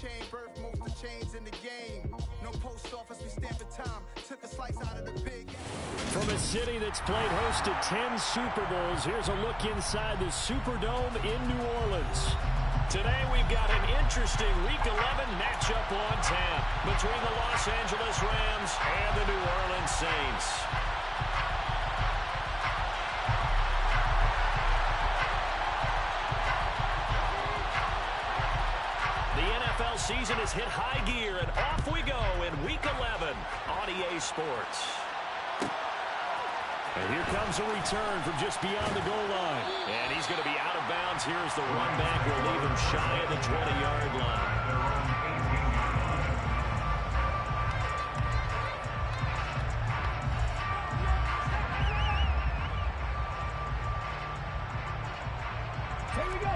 chain, birth most of chains in the game. No post office, we stamping time. Took a slice out of the big. From a city that's played host to 10 Super Bowls, here's a look inside the Superdome in New Orleans. Today we've got an interesting Week 11 matchup on tap between the Los Angeles Rams and the New Orleans Saints. The NFL season has hit high gear, and off we go in Week 11 on EA Sports. And here comes a return from just beyond the goal line. And he's going to be out of bounds. Here's the run back. We'll leave him shy of the 20-yard line. Here we go.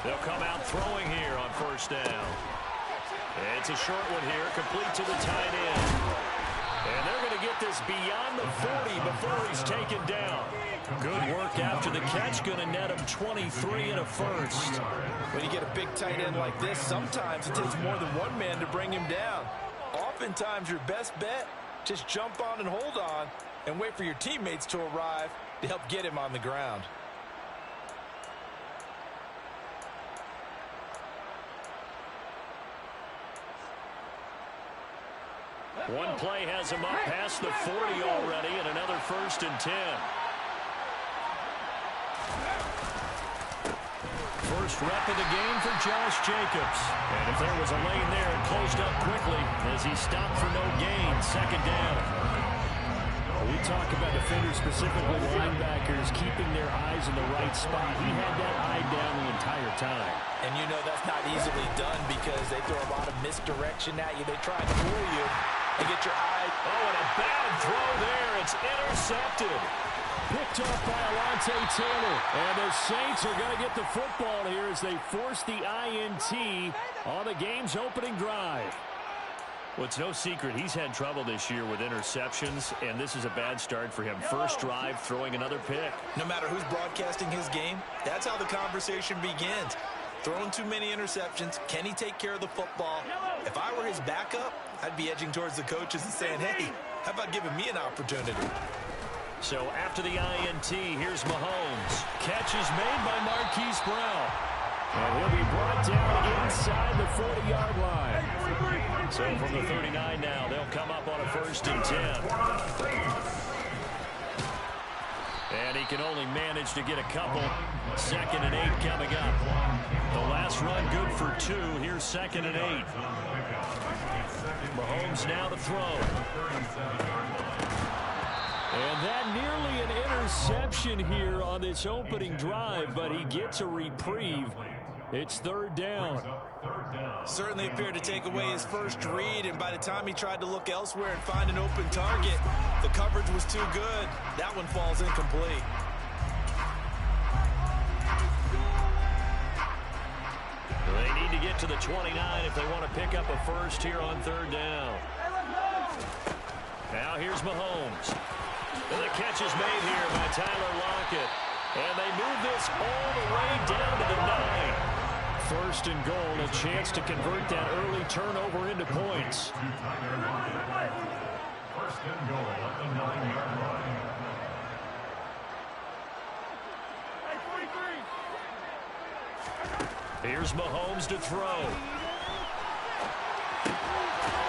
They'll come out throwing here on first down. It's a short one here, complete to the tight end. And they're going to get this beyond the 40 before he's taken down. Good work after the catch, going to net him 23 and a first. When you get a big tight end like this, sometimes it takes more than one man to bring him down. Oftentimes, your best bet, just jump on and hold on and wait for your teammates to arrive to help get him on the ground. One play has him up past the 40 already, and another 1st and 10. First rep of the game for Josh Jacobs. And if there was a lane there, it closed up quickly as he stopped for no gain. 2nd down. We talk about defenders, specifically linebackers, keeping their eyes in the right spot. He had that eye down the entire time. And you know that's not easily done because they throw a lot of misdirection at you. They try to fool you and get your eye. Oh, and a bad throw there. It's intercepted. Picked off by Alontae Taylor. And the Saints are going to get the football here as they force the INT on the game's opening drive. Well, it's no secret he's had trouble this year with interceptions, and this is a bad start for him. First drive, throwing another pick. No matter who's broadcasting his game, that's how the conversation begins. Throwing too many interceptions, can he take care of the football? If I were his backup, I'd be edging towards the coaches and saying, hey, how about giving me an opportunity? So after the INT, here's Mahomes. Catch is made by Marquise Brown. And he'll be brought down inside the 40-yard line. So from the 39 now, they'll come up on a 1st and 10. And he can only manage to get a couple. 2nd and 8 coming up. The last run good for 2. Here's 2nd and 8. Mahomes now to throw. And that nearly an interception here on this opening drive, but he gets a reprieve. It's 3rd down. Certainly appeared to take away his first read, and by the time he tried to look elsewhere and find an open target, the coverage was too good. That one falls incomplete. They need to get to the 29 if they want to pick up a first here on 3rd down. Now here's Mahomes. And the catch is made here by Tyler Lockett. And they move this all the way down to the 9. 1st and goal, a chance to convert that early turnover into points. 1st and goal at the 9-yard line. Here's Mahomes to throw.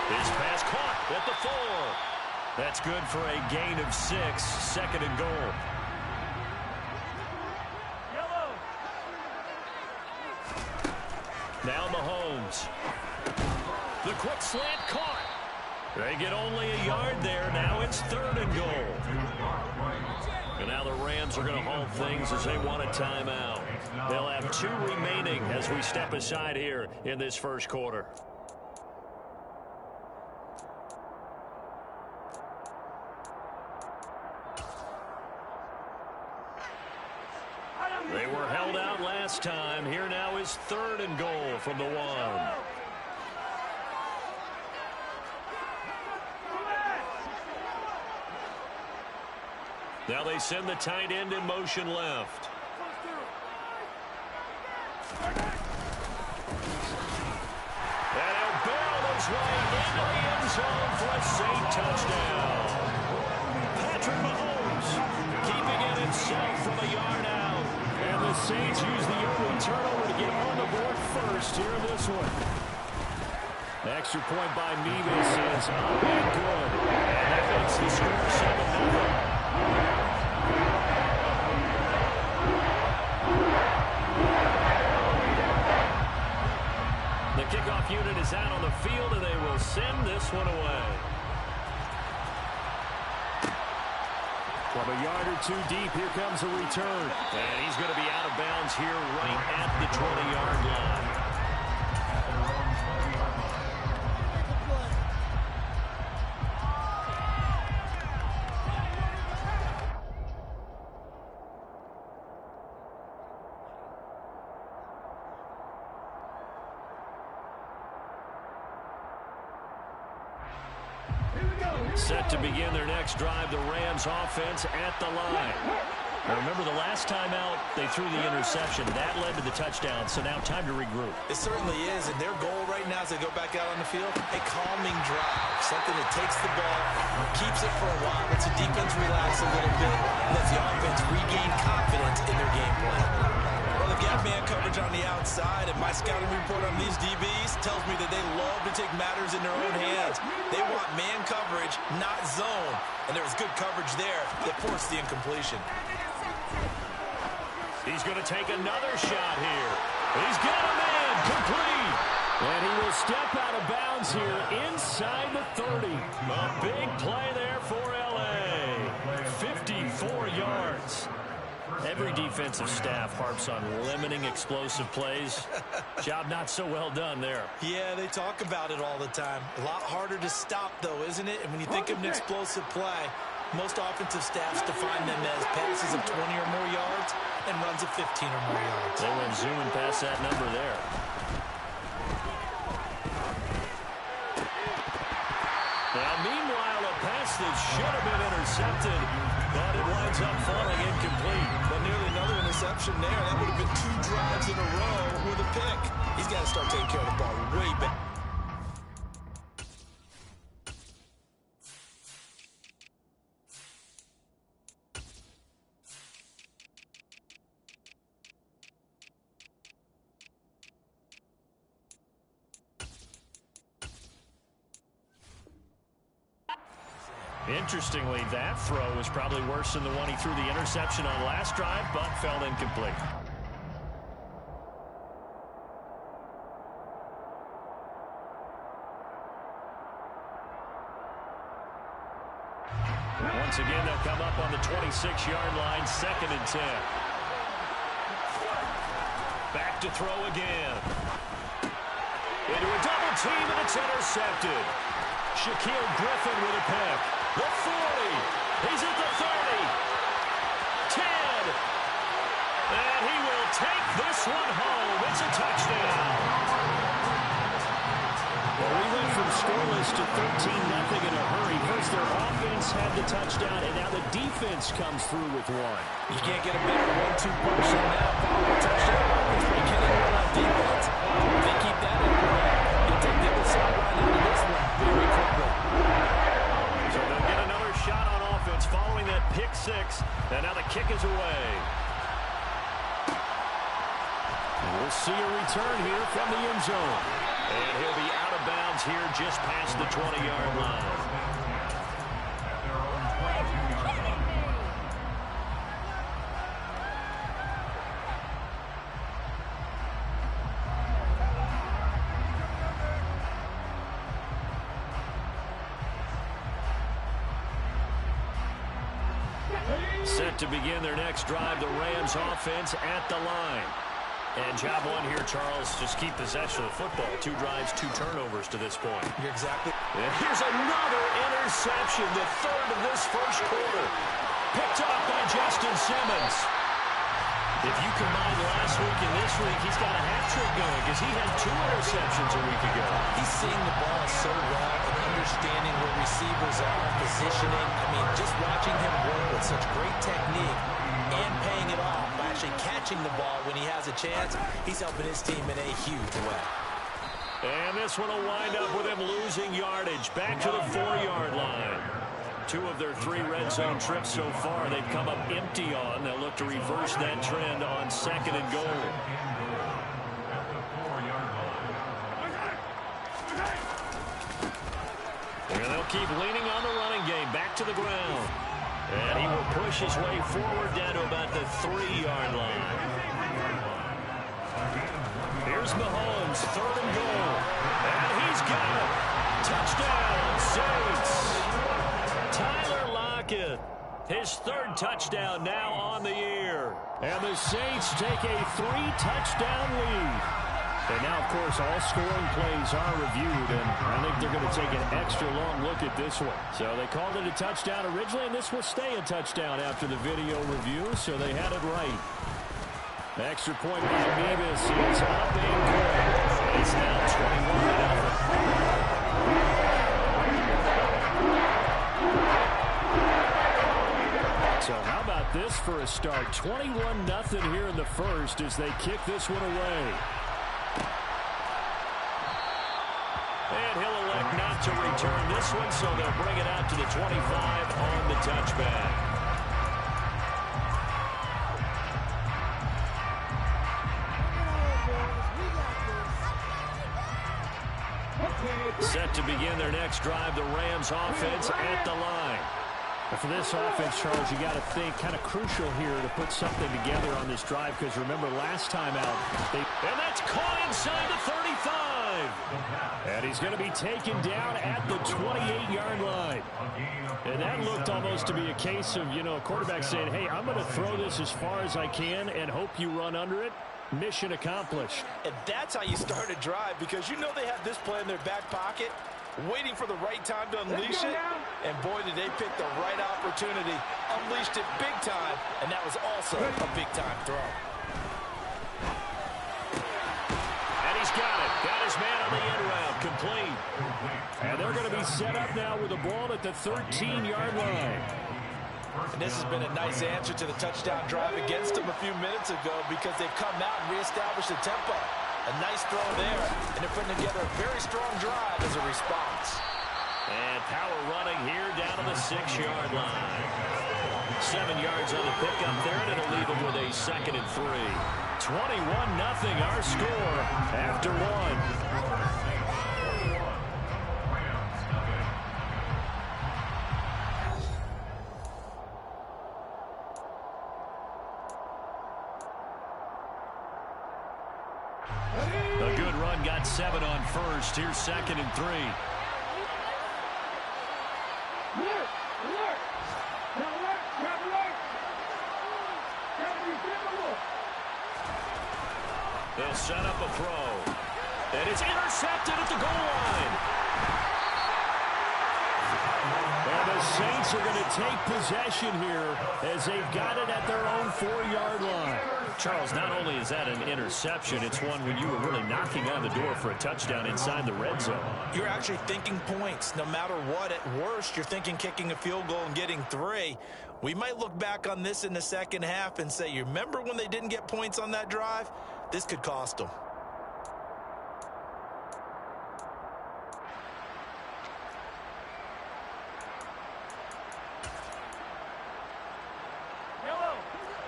His pass caught at the 4. That's good for a gain of 6. 2nd and goal. Now Mahomes. The quick slant caught. They get only a yard there. Now it's 3rd and goal. And now the Rams are going to hold things as they want a timeout. They'll have 2 remaining as we step aside here in this first quarter. They were held out last time. Here now is 3rd and goal from the 1. Now they send the tight end in motion left. goes home for a Saint touchdown. Patrick Mahomes keeping it himself from a yard out. And the Saints use the early turnover to get on the board first here in this one. Extra point by Nevis is up and good. And that makes the score 7-0. The kickoff unit is out on the field, and they will send this one away. From a yard or two deep, here comes a return. And he's going to be out of bounds here right at the 20-yard line. Set to begin their next drive, the Rams offense at the line. Now remember, the last time out, they threw the interception. That led to the touchdown, so now time to regroup. It certainly is, and their goal right now as they go back out on the field, a calming drive, something that takes the ball, keeps it for a while, lets the defense relax a little bit, lets the offense regain confidence in their game plan. Well, they've got man coverage on the outside, and my scouting report on these DBs tells me that they love to take matters in their own hands. They want man coverage, not zone, and there was good coverage there that forced the incompletion. He's going to take another shot here. He's got a man complete. And he will step out of bounds here inside the 30. A big play there for L.A. 54 yards. Every defensive staff harps on limiting explosive plays. Job not so well done there. Yeah, they talk about it all the time. A lot harder to stop, though, isn't it? And when you think of an explosive play, most offensive staffs define them as passes of 20 or more yards and runs of 15 or more yards. They went zooming past that number there. Now, meanwhile, a pass that should have been intercepted, but it winds up falling incomplete. But nearly another interception there. That would have been 2 drives in a row with a pick. He's got to start taking care of the ball way back. Interestingly, that throw was probably worse than the one he threw the interception on last drive, but fell incomplete. Once again, they'll come up on the 26-yard line, 2nd and 10. Back to throw again. Into a double team, and it's intercepted. Shaquille Griffin with a pick. The 40. He's at the 30. 10. And he will take this one home. It's a touchdown. Well, we went from scoreless to 13-0 in a hurry. First, their offense had the touchdown, and now the defense comes through with one. You can't get a better 1-2 punch than that. Following a touchdown. It's pretty killing run on defense. If they keep that up, you'll take the other sideline out of this one very quickly. So they'll get another shot on offense following that pick 6. And now the kick is away. We'll see a return here from the end zone. And he'll be out of bounds here just past the 20-yard line. Set to begin their next drive, the Rams offense at the line. And job one here, Charles, just keep possession of the football. 2 drives, 2 turnovers to this point. You're exactly. And here's another interception, the 3rd of this first quarter. Picked up by Justin Simmons. If you combine last week and this week, he's got a hat trick going because he had 2 interceptions a week ago. He's seeing the ball so well and understanding where receivers are, positioning. I mean, just watching him work with such great technique and paying it off by actually catching the ball when he has a chance, he's helping his team in a huge way. And this one will wind up with him losing yardage. Back to the 4-yard line. 2 of their 3 red zone trips so far they've come up empty on. They'll look to reverse that trend on 2nd and goal. And they'll keep leaning on the running game. Back to the ground. And he will push his way forward down to about the 3-yard line. Here's Mahomes, 3rd and goal. And he's got it. Touchdown, Saints. Tyler Lockett, his 3rd touchdown now on the year. And the Saints take a 3-touchdown lead. And now, of course, all scoring plays are reviewed, and I think they're going to take an extra long look at this one. So they called it a touchdown originally, and this will stay a touchdown after the video review, so they had it right. The extra point by Mevis is up and good. It's now 21-0. So how about this for a start? 21-0 here in the first as they kick this one away. And he'll elect not to return this one, so they'll bring it out to the 25 on the touchback. Set to begin their next drive, the Rams offense at the line. But for this offense, Charles, you got to think kind of crucial here to put something together on this drive, because remember last time out, and that's caught inside the 35. And he's going to be taken down at the 28-yard line. And that looked almost to be a case of, a quarterback saying, hey, I'm going to throw this as far as I can and hope you run under it. Mission accomplished. And that's how you start a drive, because they have this play in their back pocket, waiting for the right time to unleash it. And boy, did they pick the right opportunity. Unleashed it big time, and that was also a big-time throw. And he's got it. Got his man on the end route, complete. And they're going to be set up now with the ball at the 13-yard line. And this has been a nice answer to the touchdown drive against them a few minutes ago, because they've come out and reestablished the tempo. A nice throw there, and they're putting together a very strong drive as a response. And power running here down to the 6-yard line. 7 yards on the pickup there, and it'll leave them with a 2nd and 3. 21-0 our score after 1. A good run, got 7 on first. Here's 2nd and 3. They'll set up a throw. And it's intercepted at the goal line. And the Saints are going to take possession here as they've got it at their own 4-yard line. Charles, not only is that an interception, it's one when you were really knocking on the door for a touchdown inside the red zone. You're actually thinking points. No matter what, at worst, you're thinking kicking a field goal and getting 3. We might look back on this in the second half and say, you remember when they didn't get points on that drive? This could cost them.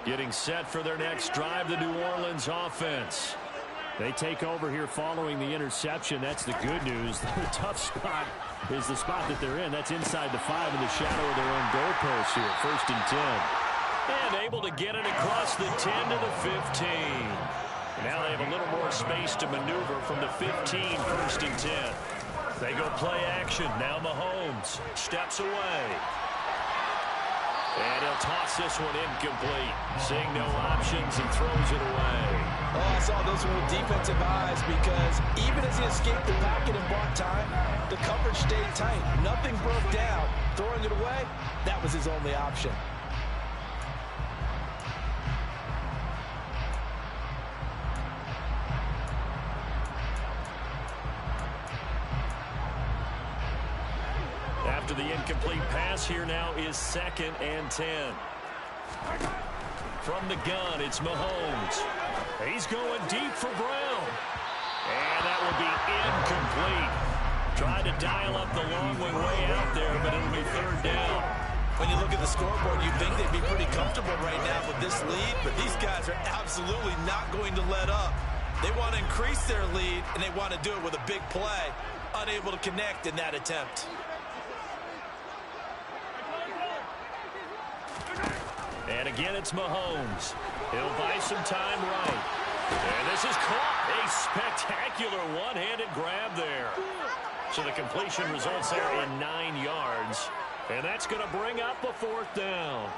Getting set for their next drive, the New Orleans offense. They take over here following the interception. That's the good news. The tough spot is the spot that they're in. That's inside the 5 in the shadow of their own goalpost here. 1st and 10. And able to get it across the 10 to the 15. Now they have a little more space to maneuver from the 15, 1st and 10. They go play action. Now Mahomes steps away. And he'll toss this one incomplete. Seeing no options and throws it away. Oh, I saw this one with defensive eyes, because even as he escaped the pocket and bought time, the coverage stayed tight. Nothing broke down. Throwing it away, that was his only option. After the incomplete pass, here now is 2nd and 10. From the gun, it's Mahomes. He's going deep for Brown. And that will be incomplete. Tried to dial up the long way out there, but it'll be third down. When you look at the scoreboard, you'd think they'd be pretty comfortable right now with this lead, but these guys are absolutely not going to let up. They want to increase their lead, and they want to do it with a big play. Unable to connect in that attempt. And again, it's Mahomes. He'll buy some time right. And this is caught. A spectacular one-handed grab there. So the completion results there in 9 yards. And that's going to bring up a fourth down.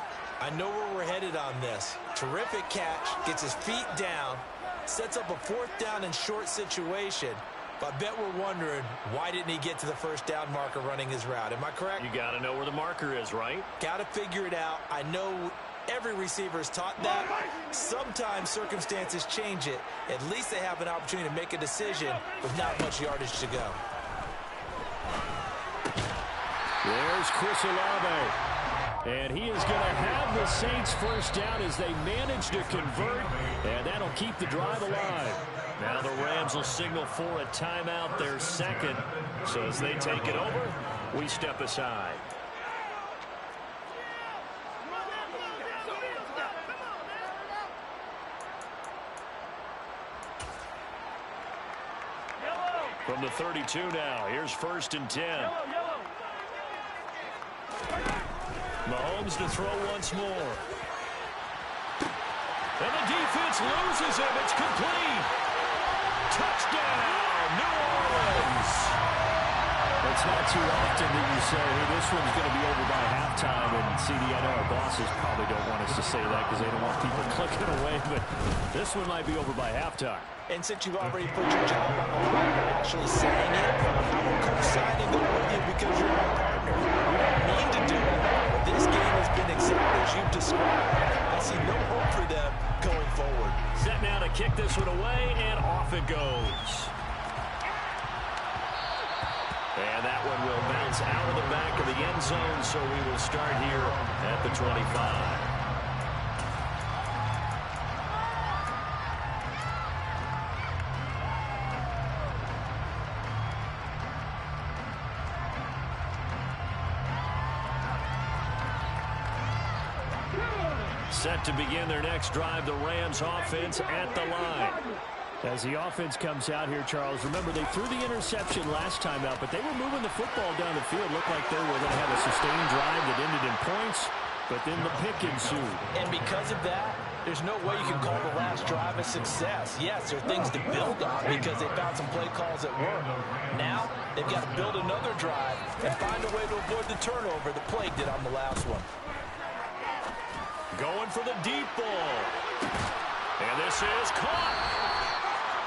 I know where we're headed on this. Terrific catch, gets his feet down, sets up a fourth down and short situation. But I bet we're wondering, why didn't he get to the first down marker running his route? Am I correct? You got to know where the marker is, right? Got to figure it out. I know every receiver is taught that. Sometimes circumstances change it. At least they have an opportunity to make a decision with not much yardage to go. There's Chris Olave. And he is going to have the Saints first down as they manage to convert. And that'll keep the drive alive. Now the Rams will signal for a timeout, their second. So as they take it over, we step aside. From the 32 now, here's 1st and 10. Mahomes to throw once more. And the defense loses him. It's complete. Touchdown, New Orleans. It's not too often that you say, hey, this one's going to be over by halftime. And CD, I know our bosses probably don't want us to say that because they don't want people clicking away. But this one might be over by halftime. And since you've already put your job on the line by actually saying it, I will co-sign and go with you because you're my partner. We don't mean to do it, but this game has been exactly as you've described. I see no hope for them going forward. Set now to kick this one away, and off it goes. And that one will bounce out of the back of the end zone, so we will start here at the 25. Set to begin their next drive, the Rams offense at the line. As the offense comes out here, Charles, remember they threw the interception last time out, but they were moving the football down the field. Looked like they were going to have a sustained drive that ended in points, but then the pick ensued. And because of that, there's no way you can call the last drive a success. Yes, there are things to build on because they found some play calls that work. Now, they've got to build another drive and find a way to avoid the turnover that Plague did on the last one. Going for the deep ball. And this is caught.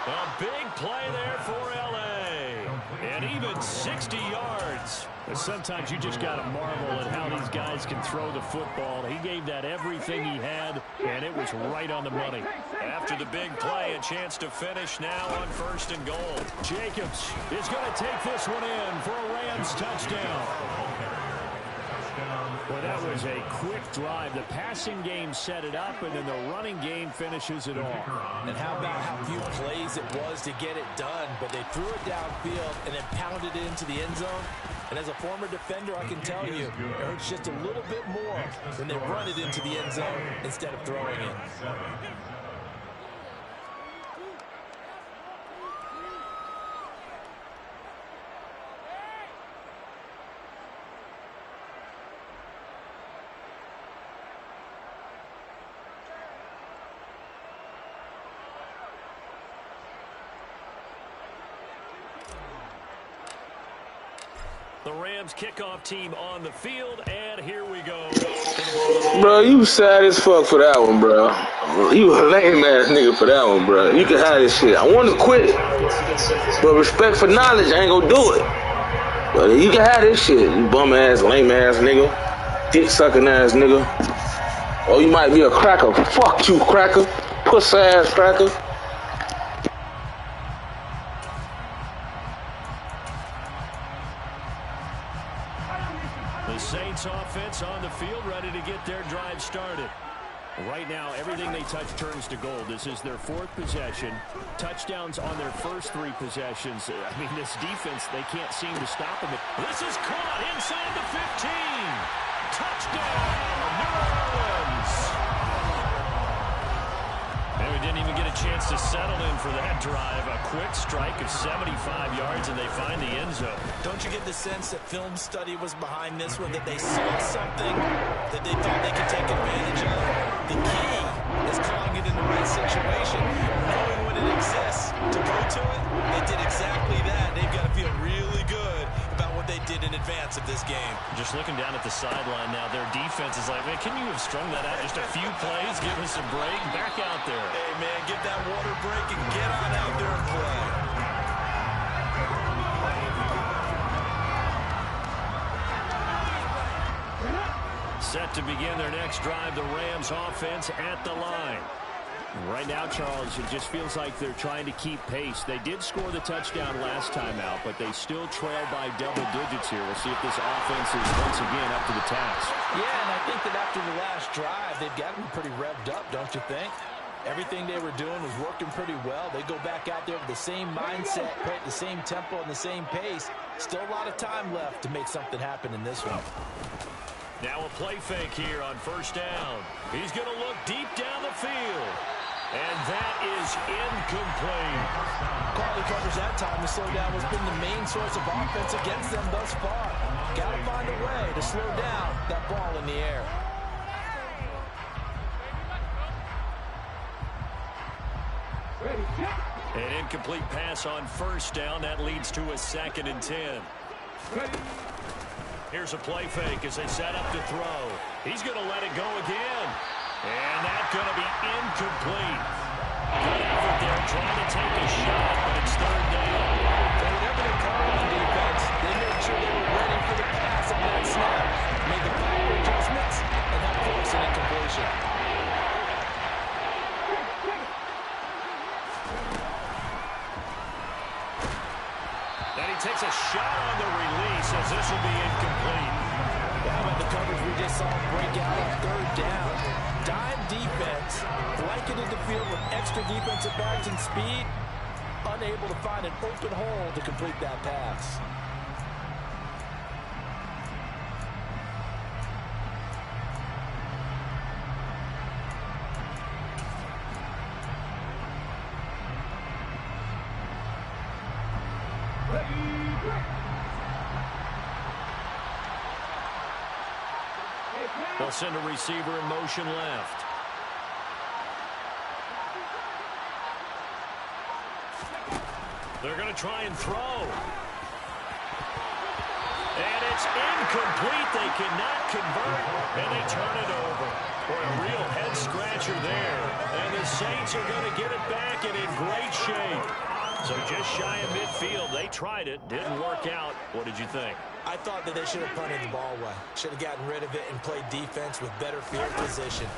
A big play there for L.A. And even 60 yards. But sometimes you just got to marvel at how these guys can throw the football. He gave that everything he had, and it was right on the money. After the big play, a chance to finish now on 1st and goal. Jacobs is going to take this one in for a Rams touchdown. Well, that was a quick drive. The passing game set it up, and then the running game finishes it off. And how about how few plays it was to get it done, but they threw it downfield and then pounded it into the end zone. And as a former defender, I can tell you, it hurts just a little bit more when they run it into the end zone instead of throwing it. The Rams kickoff team on the field, and here we go. Bro, you sad as fuck for that one, bro. You a lame ass nigga for that one, bro. You can have this shit. I want to quit, but respect for knowledge, I ain't gonna do it. But you can have this shit, you bum ass, lame ass nigga, dick sucking ass nigga. Oh, you might be a cracker. Fuck you, cracker. Puss ass cracker. The Saints offense on the field, ready to get their drive started. Right now, everything they touch turns to gold. This is their 4th possession. Touchdowns on their first 3 possessions. I mean, this defense, they can't seem to stop them. This is caught inside the 15. Touchdown, New Orleans. And we didn't even get a chance to settle in for that drive. A quick strike of 75 yards, and they find the end zone. Don't you get the sense that film study was behind this one, that they saw something that they thought they could take advantage of? The key is calling it in the right situation, knowing when it exists to go to it. They did exactly that. They've got to feel really good about what they did in advance of this game. Just looking down at the sideline now, their defense is like, man, can you have strung that out just a few plays? Give us a break. Back out there. Hey, man, get that water break and get on out there and play. Set to begin their next drive, the Rams offense at the line. Right now, Charles, it just feels like they're trying to keep pace. They did score the touchdown last time out, but they still trail by double digits here. We'll see if this offense is once again up to the task. Yeah, and I think that after the last drive, they've got to be pretty revved up, don't you think? Everything they were doing was working pretty well. They go back out there with the same mindset, play at the same tempo and the same pace. Still a lot of time left to make something happen in this one. Now a play fake here on first down. He's going to look deep down the field. And that is incomplete. Quality coverage that time. The slowdown has been the main source of offense against them thus far. Got to find a way to slow down that ball in the air. An incomplete pass on first down. That leads to a 2nd and 10. Here's a play fake as they set up to throw. He's going to let it go again. And that's going to be incomplete. Good effort there, trying to take a shot, but it's 3rd down. But whatever they call on defense, they made sure they were ready for the pass on that snap. Made the proper adjustments, and that forced an incompletion. Then he takes a shot on the release as this will be incomplete. How about the coverage we just saw break out on 3rd down? Dime defense, blanketed the field with extra defensive backs and speed, unable to find an open hole to complete that pass. They'll send a receiver in motion left. They're going to try and throw. And it's incomplete. They cannot convert, and they turn it over. Boy, a real head-scratcher there. And the Saints are going to get it back and in great shape. So just shy of midfield. They tried it. Didn't work out. What did you think? I thought that they should have punted the ball away. Should have gotten rid of it and played defense with better field position.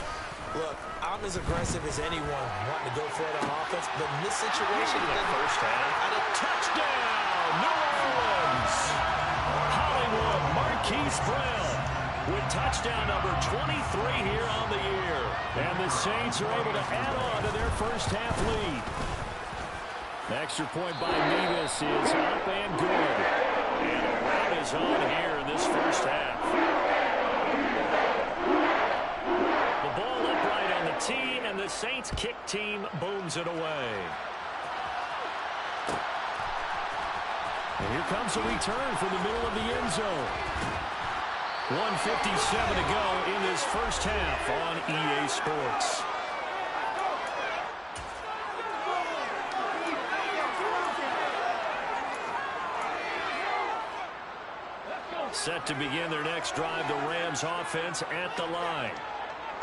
Look, I'm as aggressive as anyone wanting to go for it on offense, but in this situation, the first half. And a touchdown, New Orleans. Hollywood Marquise Brown with touchdown number 23 here on the year. And the Saints are able to add on to their first half lead. The extra point by Nevis is up and good. And a run is on here in this first half. The ball upright on the tee, and the Saints kick team booms it away. And here comes a return from the middle of the end zone. 1:57 to go in this first half on EA Sports. Set to begin their next drive, the Rams offense at the line.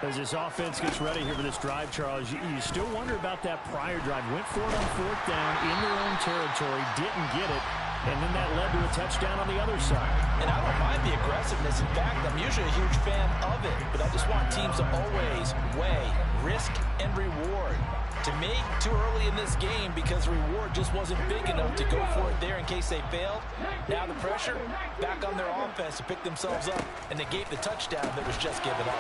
As this offense gets ready here for this drive, Charles, you still wonder about that prior drive. Went for it on 4th down in their own territory, didn't get it, and then that led to a touchdown on the other side. And I don't mind the aggressiveness. In fact, I'm usually a huge fan of it, but I just want teams to always weigh risk and reward. To me, too early in this game because the reward just wasn't big enough to go for it there in case they failed. Now the pressure back on their offense to pick themselves up and negate the touchdown that was just given up.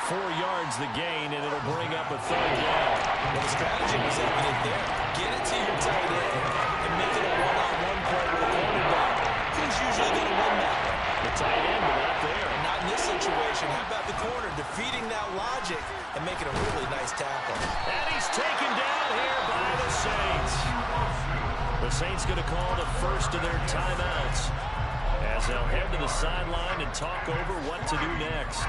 4 yards the gain, and it'll bring up a third down. Well, the strategy was evident there. Get it to your tight end and make it a one-on-one play with a cornerback. Who's usually going to win that? The tight end, but not there. Not in this situation. How about the corner defeating that logic and making a really nice tackle? And he's taken down here by the Saints. The Saints going to call the first of their timeouts as they'll head to the sideline and talk over what to do next.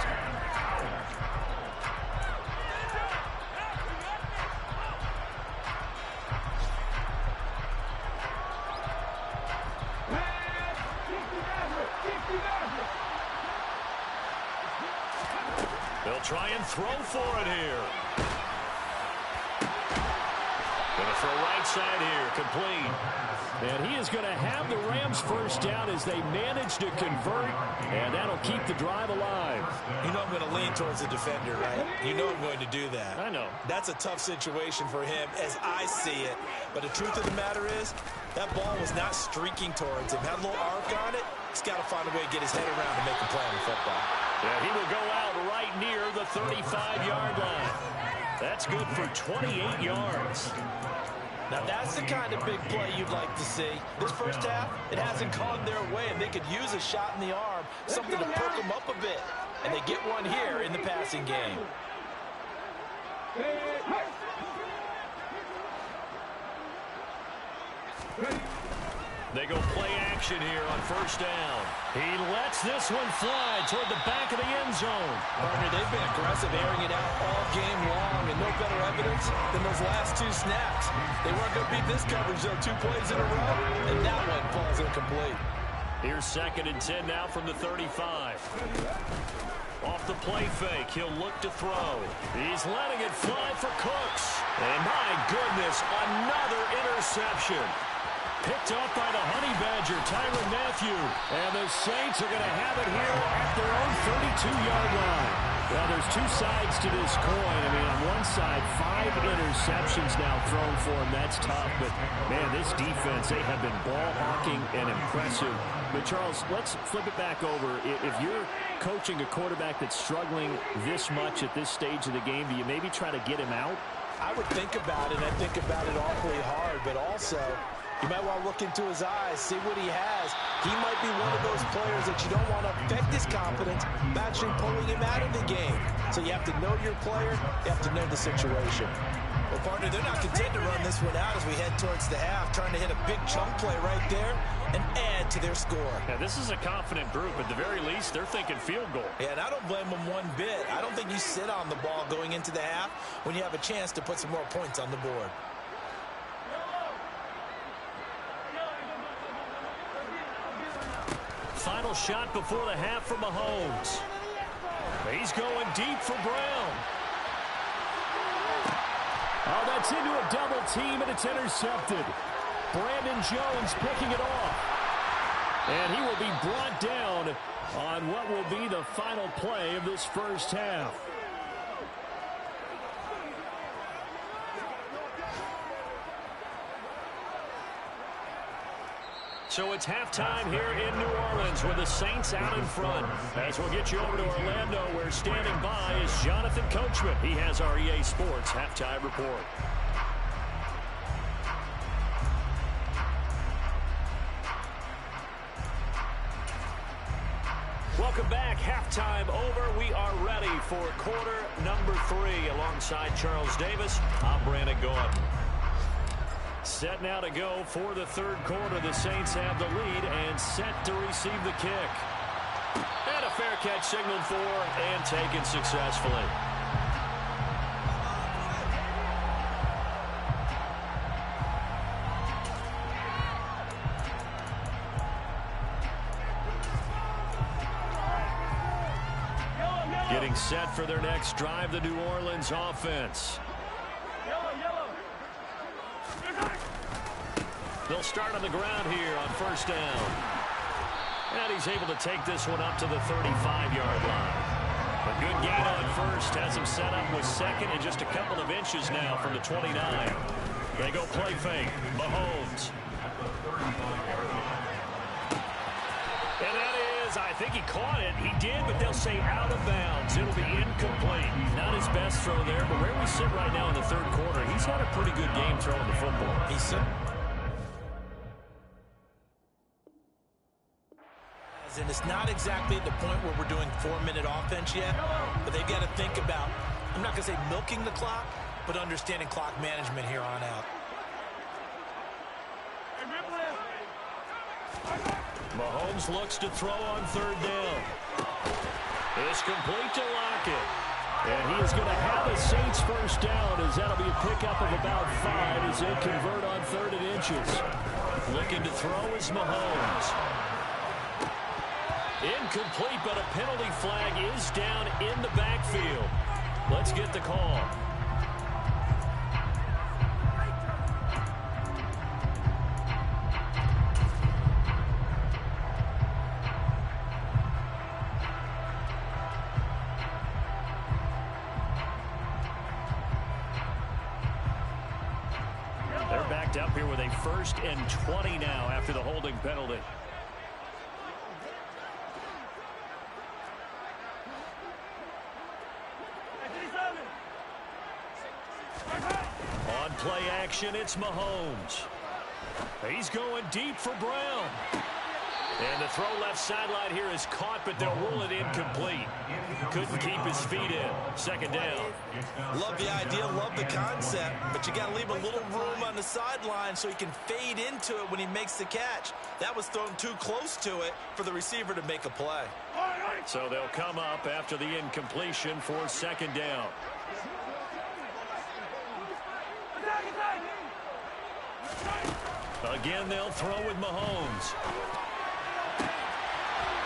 They'll try and throw for it here. Going to throw right side here, complete. And he is going to have the Rams first down as they manage to convert, and that'll keep the drive alive. You know I'm going to lean towards the defender, right? You know I'm going to do that. I know. That's a tough situation for him as I see it. But the truth of the matter is, that ball was not streaking towards him. Had a little arc on it. He's got to find a way to get his head around to make a play on the football. Yeah, he will go out right near the 35-yard line. That's good for 28 yards. Now, that's the kind of big play you'd like to see. This first half, it hasn't gone their way, and they could use a shot in the arm, something to perk them up a bit. And they get one here in the passing game. They go play action here on first down. He lets this one fly toward the back of the end zone. Partner, they've been aggressive, airing it out all game long, and no better evidence than those last two snaps. They weren't going to beat this coverage, though, 2 plays in a row, and that one falls incomplete. Here's 2nd and 10 now from the 35. Off the play fake, he'll look to throw. He's letting it fly for Cooks. And my goodness, another interception. Picked up by the Honey Badger, Tyrann Mathieu. And the Saints are going to have it here at their own 32-yard line. Well, there's 2 sides to this coin. I mean, on one side, 5 interceptions now thrown for him. That's tough. But, man, this defense, they have been ball hawking and impressive. But, Charles, let's flip it back over. If you're coaching a quarterback that's struggling this much at this stage of the game, do you maybe try to get him out? I would think about it. I think about it awfully hard. But also, you might want to look into his eyes, see what he has. He might be one of those players that you don't want to affect his confidence by actually pulling him out of the game. So you have to know your player. You have to know the situation. Well, partner, they're not content to run this one out as we head towards the half, trying to hit a big chunk play right there and add to their score. Yeah, this is a confident group. At the very least, they're thinking field goal. Yeah, and I don't blame them one bit. I don't think you sit on the ball going into the half when you have a chance to put some more points on the board. Final shot before the half for Mahomes. He's going deep for Brown. Oh, that's into a double team, and it's intercepted. Brandon Jones picking it off. And he will be brought down on what will be the final play of this first half. So it's halftime here in New Orleans with the Saints out in front. As we'll get you over to Orlando, where standing by is Jonathan Coachman. He has our EA Sports halftime report. Welcome back. Halftime over. We are ready for quarter number 3. Alongside Charles Davis, I'm Brandon Gordon. Set now to go for the third quarter. The Saints have the lead and set to receive the kick. And a fair catch signaled for and taken successfully. Getting set for their next drive, the New Orleans offense. They'll start on the ground here on first down. And he's able to take this one up to the 35-yard line. A good gain on first has him set up with second and just a couple of inches now from the 29. They go play fake. Mahomes. And that is says, I think he caught it. He did, but they'll say out of bounds. It'll be incomplete. Not his best throw there, but where we sit right now in the third quarter, he's had a pretty good game throwing the football. And it's not exactly at the point where we're doing 4-minute offense yet, but they've got to think about, I'm not going to say milking the clock, but understanding clock management here on out. Mahomes looks to throw on third down. It's complete to Lockett. And he is going to have a Saints first down, as that'll be a pickup of about 5 as they convert on 3rd and inches. Looking to throw is Mahomes. Incomplete, but a penalty flag is down in the backfield. Let's get the call. They're backed up here with a 1st and 20 now after the holding penalty. On play action, it's Mahomes. He's going deep for Brown. And the throw left sideline here is caught, but they'll rule it incomplete. Couldn't keep his feet in. 2nd down. Love the idea, love the concept, but you got to leave a little room on the sideline so he can fade into it when he makes the catch. That was thrown too close to it for the receiver to make a play. So they'll come up after the incompletion for 2nd down. Again, they'll throw with Mahomes.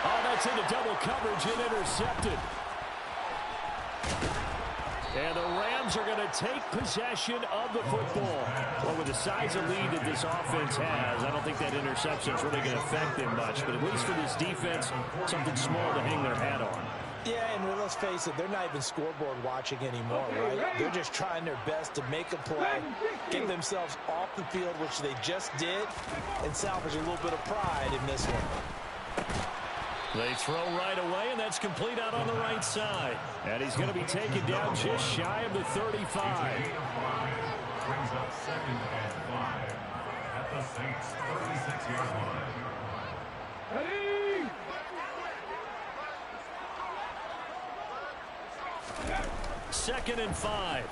Oh, that's into double coverage and intercepted. And the Rams are going to take possession of the football. Well, with the size of lead that this offense has, I don't think that interception is really going to affect them much. But at least for this defense, something small to hang their hat on. Yeah, and let's face it, they're not even scoreboard watching anymore, right? They're just trying their best to make a play, get themselves off the field, which they just did, and salvage a little bit of pride in this one. They throw right away, and that's complete out on the right side. And he's going to be taken down just shy of the 35. Brings up 2nd and 5 at the Saints' 36-yard line. Ready? 2nd and 5.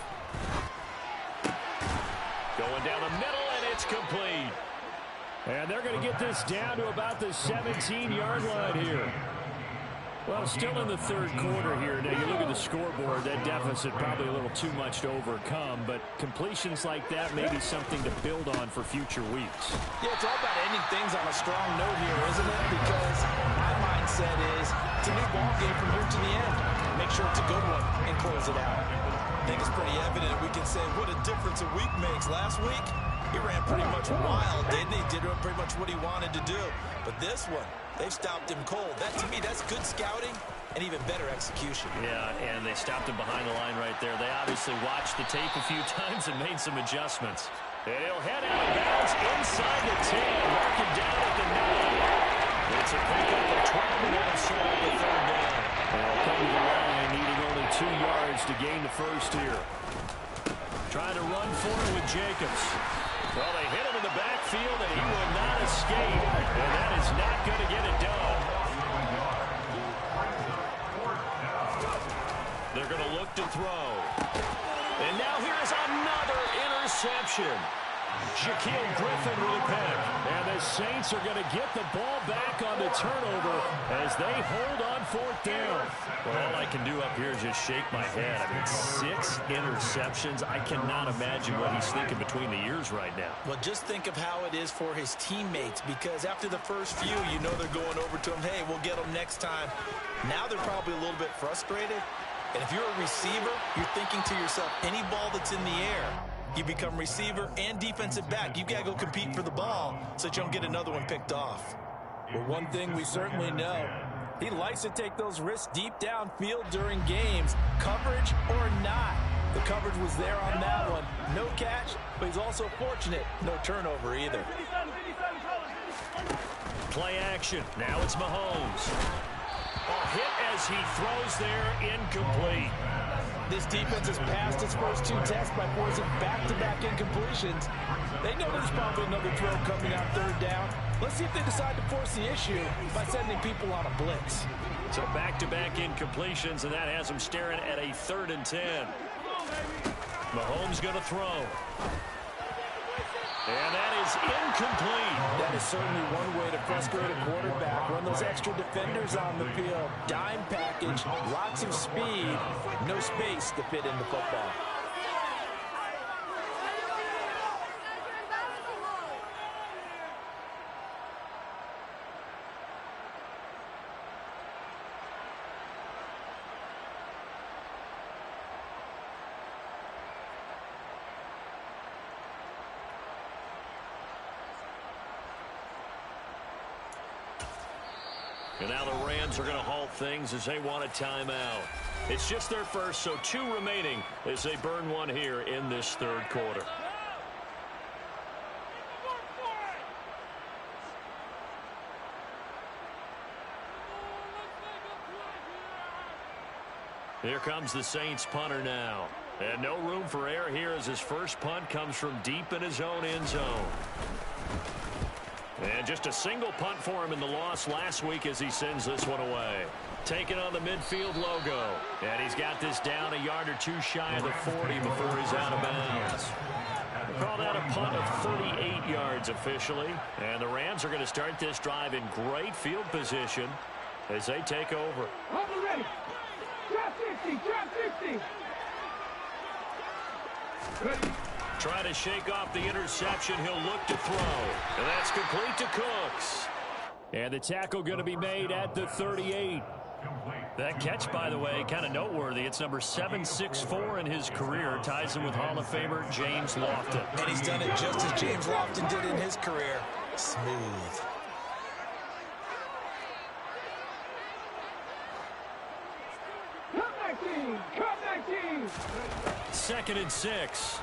Going down the middle, and it's complete. And they're going to get this down to about the 17-yard line here. Well, still in the third quarter here. Now, you look at the scoreboard, that deficit probably a little too much to overcome, but completions like that may be something to build on for future weeks. Yeah, it's all about ending things on a strong note here, isn't it? Because my mindset is it's a new ball game from here to the end. Make sure it's a good one and close it out. I think it's pretty evident we can say what a difference a week makes. Last week, he ran pretty much wild, didn't he? Did pretty much what he wanted to do. But this one, they've stopped him cold. That, to me, that's good scouting and even better execution. Yeah, and they stopped him behind the line right there. They obviously watched the tape a few times and made some adjustments. And he'll head out of bounds inside the 10, marking down at the 9. It's a pickup of 12 yards short of the 3rd down. They'll come to the line, needing only 2 yards to gain the first here. Trying to run for it with Jacobs. Well, they hit him in the backfield, and he will not escape. And that is not going to get it done. They're going to look to throw. And now here's another interception. Shaquille Griffin with a pick. And the Saints are going to get the ball back on the turnover as they hold on 4th down. Well, all I can do up here is just shake my head. I mean, 6 interceptions. I cannot imagine what he's thinking between the ears right now. Well, just think of how it is for his teammates, because after the first few, you know they're going over to him, hey, we'll get them next time. Now they're probably a little bit frustrated. And if you're a receiver, you're thinking to yourself, any ball that's in the air, you become receiver and defensive back. You got to go compete for the ball so that you don't get another one picked off. Well, one thing we certainly know, he likes to take those risks deep downfield during games, coverage or not. The coverage was there on that one. No catch, but he's also fortunate. No turnover either. play action. Now it's Mahomes. Hit as he throws there, incomplete. This defense has passed its first 2 tests by forcing back-to-back incompletions. They know there's probably another throw coming on 3rd down. Let's see if they decide to force the issue by sending people on a blitz. So back-to-back incompletions, and that has them staring at a 3rd and 10. Mahomes going to throw. And that is incomplete. That is certainly one way to frustrate a quarterback. Run those extra defenders on the field. Dime package, lots of speed, no space to fit into football. And now the Rams are going to halt things as they want a timeout. It's just their first, so 2 remaining as they burn one here in this 3rd quarter. Here comes the Saints punter now. And no room for error here as his first punt comes from deep in his own end zone. And just a single punt for him in the loss last week as he sends this one away. Taking on the midfield logo. And he's got this down a yard or 2 shy of the 40 before he's out of bounds. We'll call that a punt of 38 yards officially. And the Rams are going to start this drive in great field position as they take over. Ready. Drop 50, drop 50. Ready. Trying to shake off the interception. He'll look to throw. And that's complete to Cooks. And the tackle going to be made at the 38. That catch, by the way, kind of noteworthy. It's number 764 in his career. Ties him with Hall of Famer James Lofton. And he's done it just as James Lofton did in his career. Smooth. Cut 19. 2nd and 6.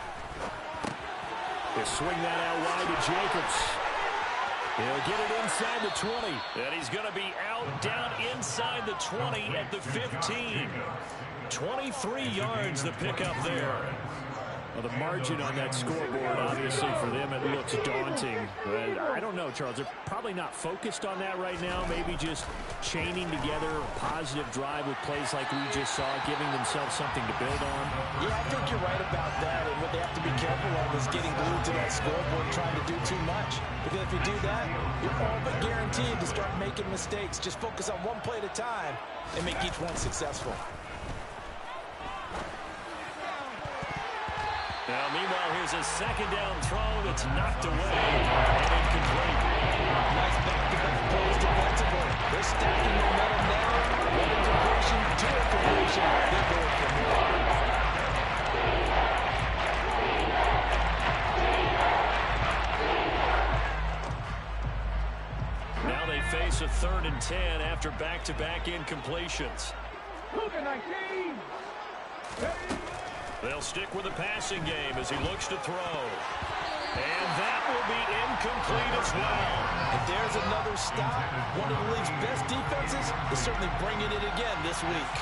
He'll swing that out wide to Jacobs. He'll get it inside the 20. And he's going to be out down inside the 20 at the 15. 23 yards the pickup there. Well, the margin on that scoreboard, obviously, for them, it looks daunting. But I don't know, Charles. They're probably not focused on that right now. Maybe just chaining together a positive drive with plays like we just saw, giving themselves something to build on. Yeah, I think you're right about that. And what they have to be careful of is getting glued to that scoreboard trying to do too much. Because if you do that, you're all but guaranteed to start making mistakes. Just focus on one play at a time and make each one successful. Now, meanwhile, here's a 2nd down throw that's knocked away and incomplete. Nice back-to-back plays defensively. They're stacking momentum now. One incompletion, 2 incompletion. They're going for more. Now they face a 3rd and 10 after back-to-back incompletions. Look at 19. They'll stick with the passing game as he looks to throw. And that will be incomplete as well. If there's another stop, one of the league's best defenses is certainly bringing it again this week.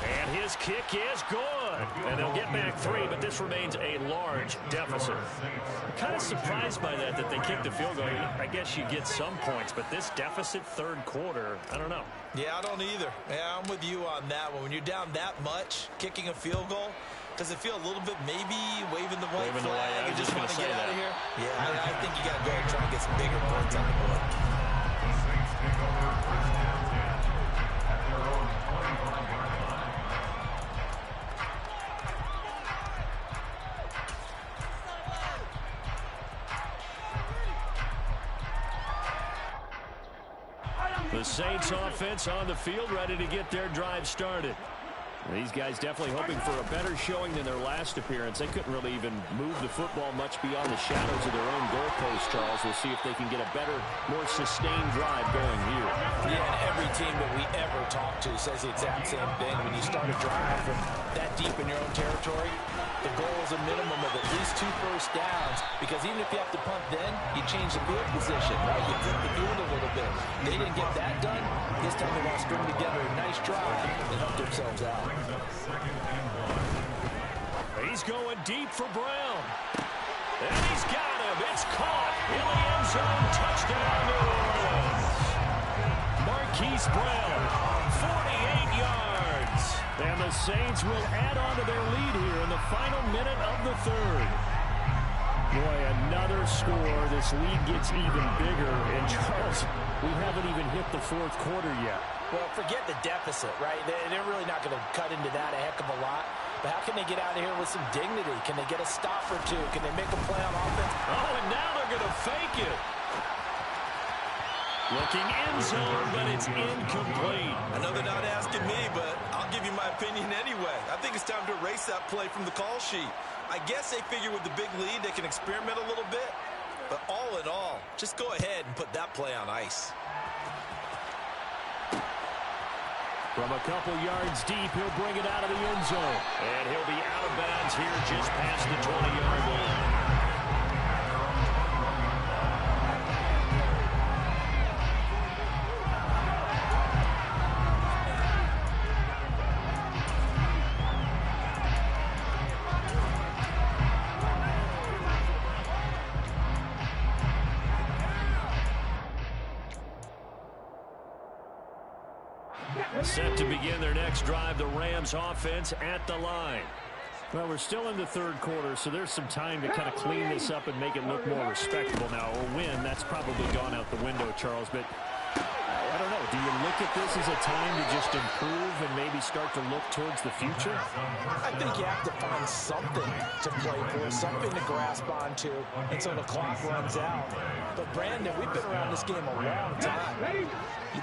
And his kick is good. And they'll get back 3, but this remains a large deficit. I'm kind of surprised by that they kicked the field goal. I guess you get some points, but this deficit 3rd quarter, I don't know. Yeah, I don't either. Yeah, I'm with you on that one. When you're down that much, kicking a field goal, does it feel a little bit maybe waving the white flag and just want to get out of here? Yeah, I think you got to go and try and get some bigger points on the board. The Saints offense on the field, ready to get their drive started. These guys definitely hoping for a better showing than their last appearance. They couldn't really even move the football much beyond the shadows of their own goalpost, Charles. We'll see if they can get a better, more sustained drive going here. Yeah, and every team that we ever talk to says the exact same thing. When you start a drive from that deep in your own territory, The goal is a minimum of at least 2 first downs, because even if you have to punt then, you change the field position, right? You flip the field a little bit. They didn't get that done. This time they want to string together a nice drive and help themselves out. He's going deep for Brown. And he's got him. It's caught in the end zone. Touchdown, New Orleans. Marquise Brown, 48 yards. And the Saints will add on to their lead here in the final minute of the third. Boy, another score. This lead gets even bigger. And Charles, we haven't even hit the fourth quarter yet. Well, forget the deficit, right? They're really not going to cut into that a heck of a lot. But how can they get out of here with some dignity? Can they get a stop or two? Can they make a play on offense? Oh, and now they're going to fake it. Looking end zone, but it's incomplete. I know they're not asking me, but I'll give you my opinion anyway. I think it's time to erase that play from the call sheet. I guess they figure with the big lead they can experiment a little bit. But all in all, just go ahead and put that play on ice. From a couple yards deep, he'll bring it out of the end zone. And he'll be out of bounds here just past the 20-yard line. Set to begin their next drive, the Rams offense at the line. Well, we're still in the third quarter, so there's some time to kind of clean this up and make it look more respectable. Now, a win, that's probably gone out the window, Charles, but I don't know. Do you look at this as a time to just improve and maybe start to look towards the future? I think you have to find something to play for, something to grasp onto until the clock runs out. But, Brandon, we've been around this game a long time.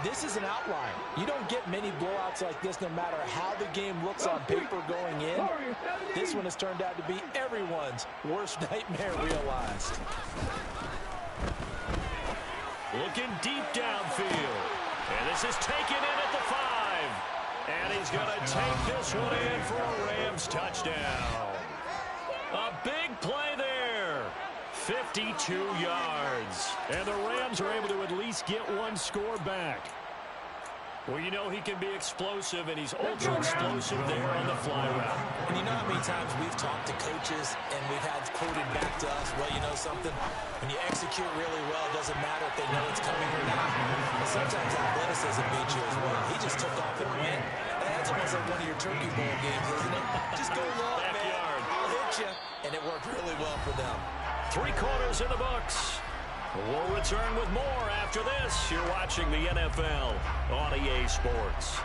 This is an outlier. You don't get many blowouts like this no matter how the game looks on paper going in. This one has turned out to be everyone's worst nightmare realized. Looking deep downfield. And this is taken in at the 5. And he's going to take this one in for a Rams touchdown. A big play there. 52 yards. And the Rams are able to at least get one score back. Well, you know he can be explosive, and he's ultra-explosive there on the fly route. And you know how many times we've talked to coaches and we've had quoted back to us, well, you know something? When you execute really well, it doesn't matter if they know it's coming or not. But sometimes athleticism beats you as well. He just took off and went. That's almost like one of your Turkey Bowl games, isn't it? Just go long, man. I'll hit you. And it worked really well for them. 3 quarters in the books. We'll return with more after this. You're watching the NFL on EA Sports.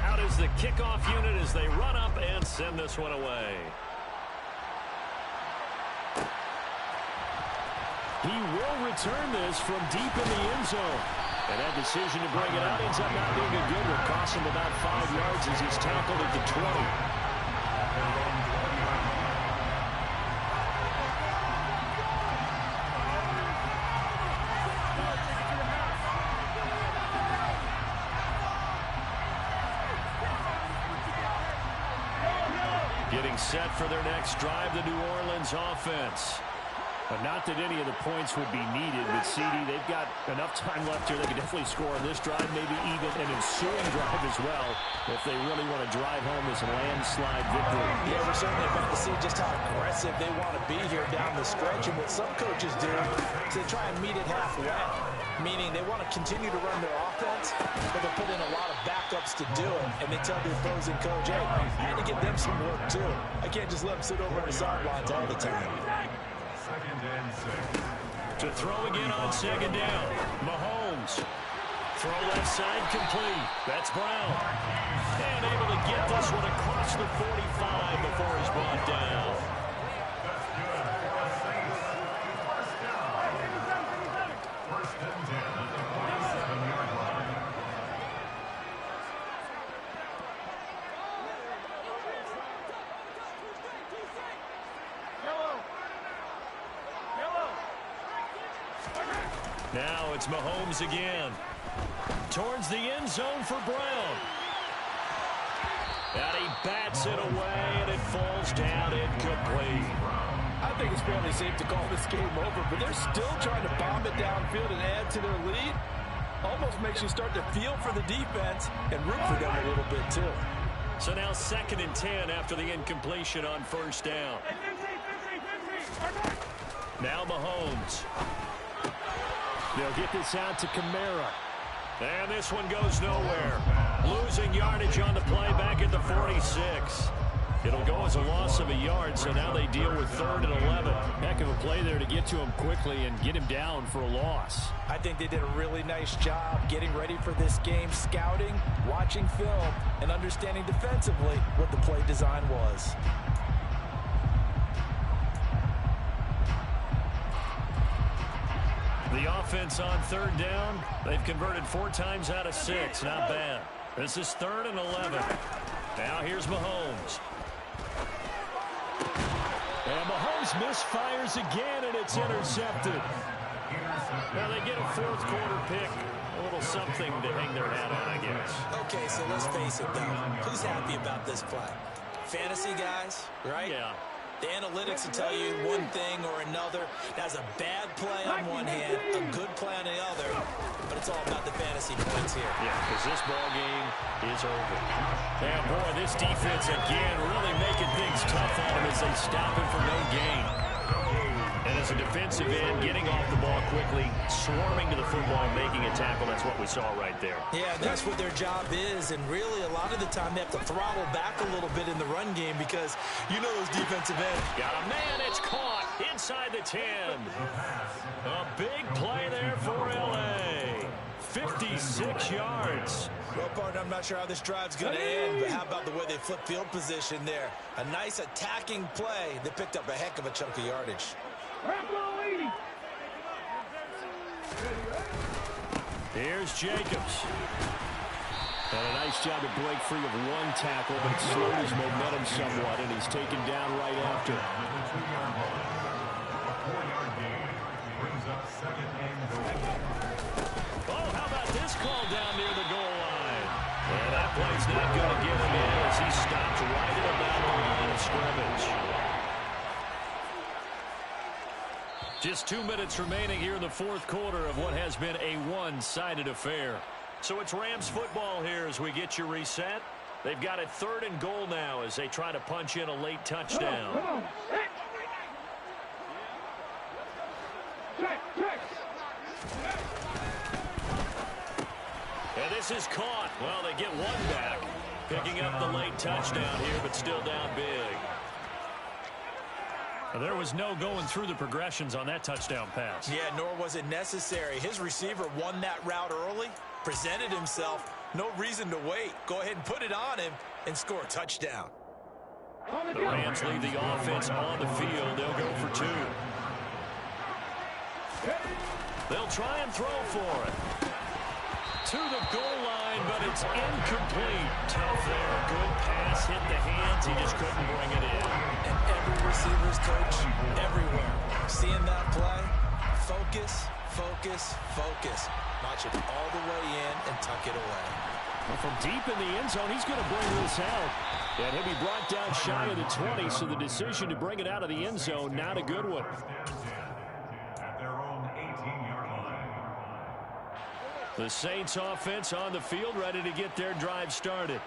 Out is the kickoff unit as they run up and send this one away. He will return this from deep in the end zone. And that decision to bring it out ends up not being a good one. Cost him about 5 yards as he's tackled at the 20. Getting set for their next drive, the New Orleans offense. But not that any of the points would be needed. But, CD, they've got enough time left here. They can definitely score on this drive, maybe even an ensuing drive as well, if they really want to drive home this landslide victory. Yeah, we're certainly about to see just how aggressive they want to be here down the stretch. And what some coaches do is they try and meet it halfway, meaning they want to continue to run their offense, but they put in a lot of backups to do it. And they tell the opposing coach, hey, I had to give them some work too. I can't just let them sit over on the sidelines all the time. To throw again on second down. Mahomes. Throw left side complete. That's Brown. And able to get this one across the 45 before he's brought down. First and 10 at the 47-yard line. Now it's Mahomes again. Towards the end zone for Brown. And he bats it away, and it falls down incomplete. I think it's fairly safe to call this game over, but they're still trying to bomb it downfield and add to their lead. Almost makes you start to feel for the defense and root for them a little bit, too. So now 2nd and 10 after the incompletion on 1st down. Now Mahomes. They'll get this out to Kamara. And this one goes nowhere. Losing yardage on the play back at the 46. It'll go as a loss of a yard, so now they deal with 3rd and 11. Heck of a play there to get to him quickly and get him down for a loss. I think they did a really nice job getting ready for this game, scouting, watching film, and understanding defensively what the play design was. The offense on 3rd down, they've converted 4 times out of 6. Not bad. This is 3rd and 11. Now here's Mahomes. And Mahomes misfires again, and it's intercepted. Now they get a 4th quarter pick. A little something to hang their hat on, I guess. Okay, so let's face it, though. Who's happy about this play? Fantasy guys, right? Yeah. The analytics will tell you one thing or another. That's a bad play on one hand, a good play on the other, but it's all about the fantasy points here. Yeah, because this ball game is over. And boy, this defense again really making things tough on him as they stop him for no gain. And as a defensive end, getting off the ball quickly, swarming to the football, making a tackle, that's what we saw right there. Yeah, that's what their job is, and really a lot of the time they have to throttle back a little bit in the run game because you know those defensive ends. Got a man, it's caught inside the 10. A big play there for L.A. 56 yards. Well, partner, I'm not sure how this drive's going to end, but how about the way they flip field position there? A nice attacking play that picked up a heck of a chunk of yardage. Here's Jacobs. And a nice job to break free of 1 tackle, but it slowed his momentum somewhat, and he's taken down right after. Oh, how about this call down near the goal line? And that play's not going to get him in as he stopped right at about the line of scrimmage. Just 2 minutes remaining here in the 4th quarter of what has been a one-sided affair. So it's Rams football here as we get you reset. They've got it 3rd and goal now as they try to punch in a late touchdown. And this is caught. Well, they get 1 back. Picking up the late touchdown here, but still down big. There was no going through the progressions on that touchdown pass. Yeah, nor was it necessary. His receiver won that route early, presented himself. No reason to wait. Go ahead and put it on him and score a touchdown. The Rams leave the offense on the field. They'll go for 2. They'll try and throw for it. To the goal line, but it's incomplete. Tough there. Good pass. Hit the hands. He just couldn't bring it in. And every receiver's coach everywhere. Seeing that play, focus, focus, focus. Watch it all the way in and tuck it away. Well, from deep in the end zone, he's going to bring this out. And he'll be brought down shy of the 20, so the decision to bring it out of the end zone, not a good one. At their own 18-yard line. The Saints offense on the field, ready to get their drive started.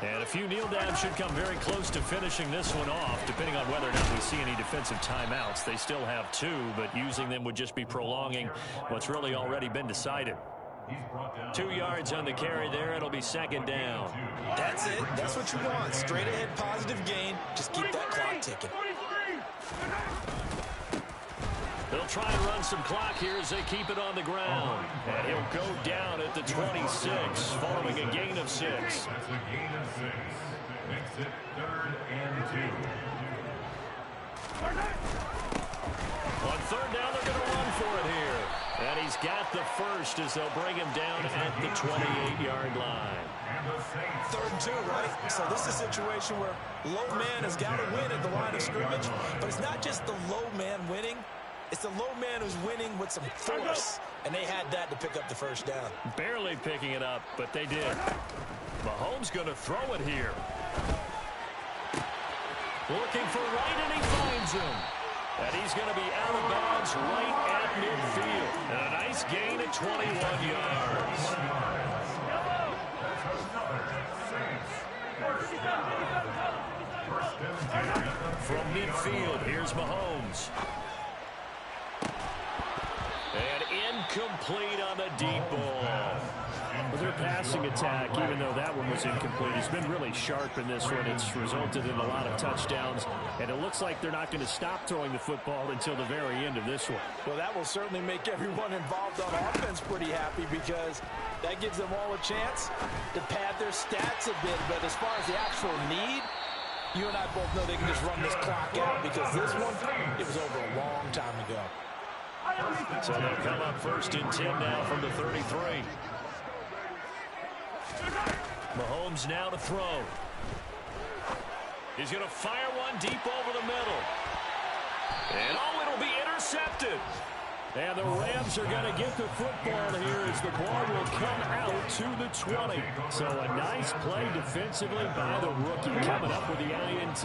And a few kneel downs should come very close to finishing this one off, depending on whether or not we see any defensive timeouts. They still have 2, but using them would just be prolonging what's really already been decided. 2 yards on the carry there. It'll be 2nd down. That's it. That's what you want. Straight ahead positive gain. Just keep that clock ticking. They'll try and run some clock here as they keep it on the ground. And he'll go down at the 26 following a gain of 6. That's a gain of 6. Makes it 3rd and 2. On 3rd down, they're going to run for it here. And he's got the first as they'll bring him down at the 28-yard line. 3rd and 2, right? So this is a situation where low man has got to win at the line of scrimmage. But it's not just the low man winning. It's the low man who's winning with some force. And they had that to pick up the first down. Barely picking it up, but they did. Mahomes going to throw it here. Looking for Wright, and he finds him. And he's going to be out of bounds right at midfield. And a nice gain at 21 yards. From midfield, here's Mahomes. And incomplete on the deep ball. Well, their passing attack, even though that one was incomplete, has been really sharp in this one. It's resulted in a lot of touchdowns, and it looks like they're not going to stop throwing the football until the very end of this one. Well, that will certainly make everyone involved on offense pretty happy, because that gives them all a chance to pad their stats a bit. But as far as the actual need, you and I both know they can just run this clock out, because this one, it was over a long time ago. So they'll come up 1st and 10 now from the 33. Mahomes now to throw. He's going to fire one deep over the middle. And it'll be intercepted. And the Rams are going to get the football here as the ball will come out to the 20. So a nice play defensively by the rookie, coming up with the INT.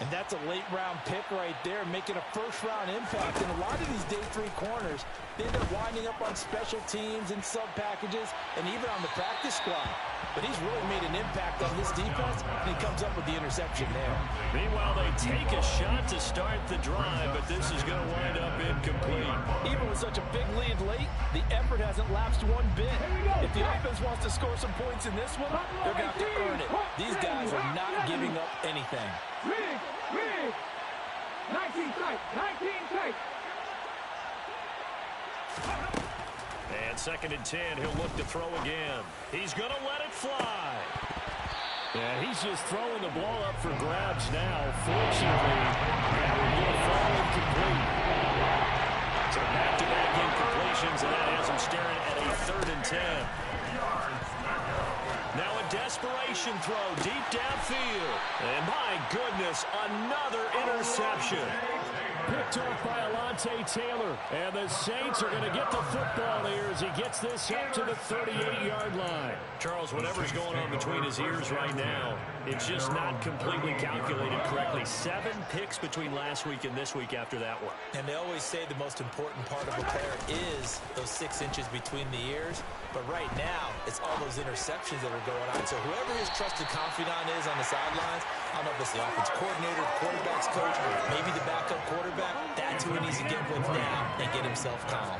And that's a late-round pick right there, making a first-round impact. And a lot of these day 3 corners, they end up winding up on special teams and sub-packages and even on the practice squad. But he's really made an impact on this defense, and he comes up with the interception there. Meanwhile, they take a shot to start the drive, but this is going to wind up incomplete. Even with such a big lead late, the effort hasn't lapsed one bit. If the offense wants to score some points in this one, they're going to have to earn it. These guys are not giving up anything. 19 tight, 19 tight. And 2nd and 10, he'll look to throw again. He's going to let it fly. Yeah, he's just throwing the ball up for grabs now. Fortunately, that will get a fall incomplete. So back-to-back incompletions, and that has him staring at a 3rd and 10. Now a desperation throw deep downfield. And my goodness, another interception. Picked off by Alontae Taylor. And the Saints are going to get the football here as he gets this up to the 38-yard line. Charles, whatever's going on between his ears right now, it's just not completely calculated correctly. 7 picks between last week and this week after that one. And they always say the most important part of a player is those 6 inches between the ears. But right now, it's all those interceptions that are going on. So whoever his trusted confidant is on the sidelines, I don't know if it's the offense coordinator, the quarterback's coach, maybe the backup quarterback, that's who he needs to get with now and get himself calm.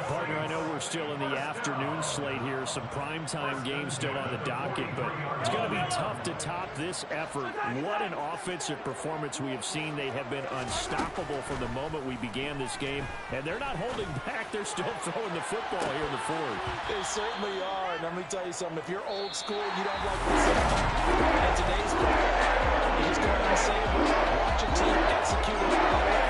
Partner, I know we're still in the afternoon slate here. Some primetime games still on the docket, but it's going to be tough to top this effort. What an offensive performance we have seen. They have been unstoppable from the moment we began this game, and they're not holding back. They're still throwing the football here in the 4th. They certainly are. And let me tell you something. If you're old school, you don't like this in today's play, you just go ahead and say, watch a team execute it.